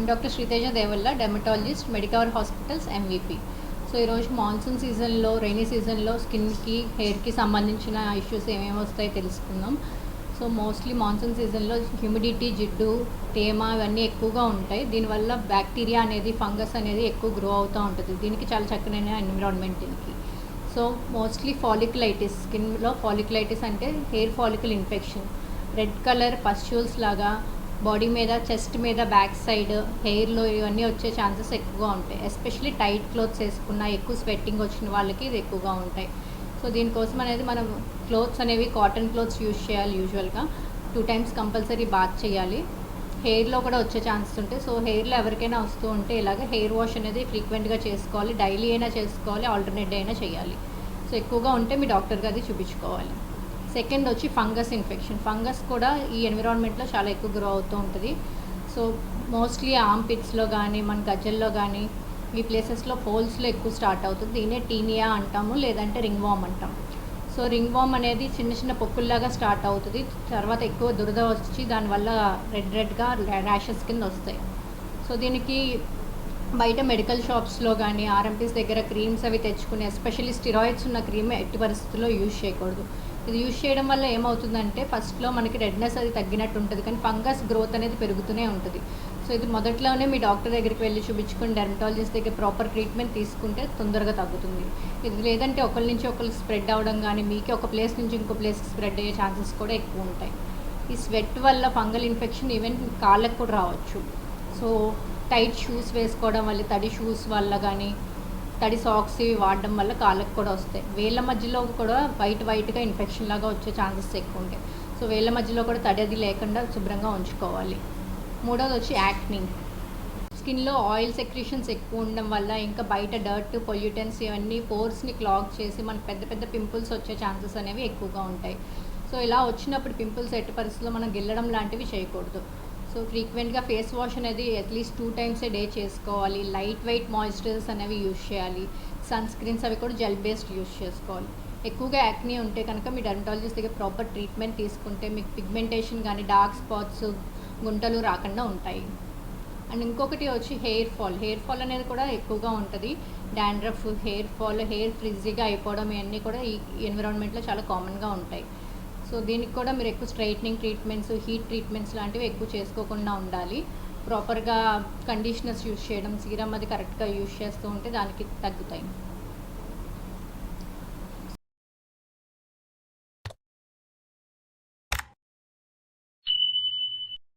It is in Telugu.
I'm doctor Sriteja Devalla, dermatologist, Medicover hospitals MVP. So ఈరోజు మాన్సూన్ సీజన్లో, రైనీ సీజన్లో స్కిన్కి, హెయిర్కి సంబంధించిన ఇష్యూస్ ఏమేమి వస్తాయో తెలుసుకుందాం. సో మోస్ట్లీ మాన్సూన్ సీజన్లో హ్యూమిడిటీ, జిడ్డు, తేమ ఇవన్నీ ఎక్కువగా ఉంటాయి. దీనివల్ల బ్యాక్టీరియా అనేది, ఫంగస్ అనేది ఎక్కువ గ్రో అవుతూ ఉంటుంది. దీనికి చాలా చక్కనైన ఎన్విరాన్మెంట్ దీనికి. సో మోస్ట్లీ ఫాలిక్యులైటిస్, స్కిన్లో ఫాలిక్యులైటిస్ అంటే hair follicle infection. Red colour pustules లాగా బాడీ మీద, చెస్ట్ మీద, బ్యాక్ సైడ్, హెయిర్లో ఇవన్నీ వచ్చే ఛాన్సెస్ ఎక్కువగా ఉంటాయి. ఎస్పెషలీ టైట్ క్లోత్స్ వేసుకున్న, ఎక్కువ స్వెట్టింగ్ వచ్చిన వాళ్ళకి ఇది ఎక్కువగా ఉంటాయి. సో దీనికోసం అనేది మనం క్లోత్స్ అనేవి కాటన్ క్లోత్స్ యూజ్ చేయాలి. యూజువల్గా 2 times కంపల్సరీ బాత్ చేయాలి. హెయిర్లో కూడా వచ్చే ఛాన్సెస్ ఉంటాయి. సో హెయిర్లో ఎవరికైనా వస్తూ ఉంటే ఇలాగ హెయిర్ వాష్ అనేది ఫ్రీక్వెంట్గా చేసుకోవాలి. డైలీ అయినా చేసుకోవాలి, ఆల్టర్నేట్ డే అయినా చేయాలి. సో ఎక్కువగా ఉంటే మీ డాక్టర్కి అది చూపించుకోవాలి. సెకండ్ వచ్చి ఫంగస్ ఇన్ఫెక్షన్. ఫంగస్ కూడా ఈ ఎన్విరాన్మెంట్లో చాలా ఎక్కువ గ్రో అవుతూ ఉంటుంది. సో మోస్ట్లీ ఆర్మ్ పిట్స్లో కానీ, మన గజ్జల్లో కానీ, ఈ ప్లేసెస్లో హోల్స్లో ఎక్కువ స్టార్ట్ అవుతుంది. దీనే టీనియా అంటాము, లేదంటే రింగ్ వామ్ అంటాం. సో రింగ్ వామ్ అనేది చిన్న చిన్న పొక్కుల్లాగా స్టార్ట్ అవుతుంది. తర్వాత ఎక్కువ దురద వచ్చి దానివల్ల రెడ్గా ర్యాషెస్ కింద వస్తాయి. సో దీనికి బయట మెడికల్ షాప్స్లో కానీ, ఆర్ఎంపీస్ దగ్గర క్రీమ్స్ అవి తెచ్చుకుని, ఎస్పెషల్లీ స్టిరాయిడ్స్ ఉన్న క్రీమ్ ఎట్టి పరిస్థితుల్లో యూజ్ చేయకూడదు. ఇది యూజ్ చేయడం వల్ల ఏమవుతుందంటే ఫస్ట్లో మనకి రెడ్నెస్ అది తగ్గినట్టు ఉంటుంది, కానీ ఫంగస్ గ్రోత్ అనేది పెరుగుతూనే ఉంటుంది. సో ఇది మొదట్లోనే మీ డాక్టర్ దగ్గరికి వెళ్ళి చూపించుకుని, డెర్మటాలజిస్ట్ దగ్గర ప్రాపర్ ట్రీట్మెంట్ తీసుకుంటే తొందరగా తగ్గుతుంది. ఇది లేదంటే ఒకరి నుంచి ఒకరికి స్ప్రెడ్ అవ్వడం కానీ, మీకే ఒక ప్లేస్ నుంచి ఇంకో ప్లేస్కి స్ప్రెడ్ అయ్యే ఛాన్సెస్ కూడా ఎక్కువ ఉంటాయి. ఈ స్వెట్ వల్ల ఫంగల్ ఇన్ఫెక్షన్ ఈవెన్ కాళ్ళకు కూడా రావచ్చు. సో టైట్ షూస్ వేసుకోవడం వల్ల, తడి షూస్ వల్ల కానీ, తడి సాక్స్ ఇవి వాడడం వల్ల కాళ్ళకు కూడా వస్తాయి. వేళ్ళ మధ్యలో కూడా వైట్గా ఇన్ఫెక్షన్ లాగా వచ్చే ఛాన్సెస్ ఎక్కువ ఉంటాయి. సో వేళ్ళ మధ్యలో కూడా తడి అది లేకుండా శుభ్రంగా ఉంచుకోవాలి. మూడోది వచ్చి యాక్నీ. స్కిన్లో ఆయిల్ సెక్రీషన్స్ ఎక్కువ ఉండడం వల్ల, ఇంకా బయట డర్ట్, పొల్యూటెన్స్ ఇవన్నీ పోర్స్ని క్లాగ్ చేసి మనకు పెద్ద పెద్ద పింపుల్స్ వచ్చే ఛాన్సెస్ అనేవి ఎక్కువగా ఉంటాయి. సో ఇలా వచ్చినప్పుడు పింపుల్స్ ఎట్టి పరిస్థితుల్లో మనం గిల్లడం లాంటివి చేయకూడదు. సో ఫ్రీక్వెంట్గా ఫేస్ వాష్ అనేది అట్లీస్ట్ 2 times a day చేసుకోవాలి. లైట్ వెయిట్ మాయిశ్చరైజర్స్ అనేవి యూజ్ చేయాలి. సన్ స్క్రీన్స్ అవి కూడా జెల్ బేస్డ్ యూజ్ చేసుకోవాలి. ఎక్కువగా యాక్నీ ఉంటే కనుక మీ డెర్మటాలజిస్ట్ దగ్గర ప్రాపర్ ట్రీట్మెంట్ తీసుకుంటే మీకు పిగ్మెంటేషన్ కానీ, డార్క్ స్పాట్స్, గుంటలు రాకుండా ఉంటాయి. అండ్ ఇంకొకటి వచ్చి హెయిర్ ఫాల్ అనేది కూడా ఎక్కువగా ఉంటుంది. డాండ్రఫ్, హెయిర్ ఫాల్, హెయిర్ ఫ్రిజీగా అయిపోవడం ఇవన్నీ కూడా ఈ ఎన్విరాన్మెంట్లో చాలా కామన్గా ఉంటాయి. సో దీనికి కూడా మీరు ఎక్కువ స్ట్రైట్నింగ్ ట్రీట్మెంట్స్, హీట్ ట్రీట్మెంట్స్ లాంటివి ఎక్కువ చేసుకోకుండా ఉండాలి. ప్రాపర్గా కండిషనర్స్ యూజ్ చేయడం, సీరం అది కరెక్ట్గా యూజ్ చేస్తూ ఉంటే దానికి తగ్గుతాయి.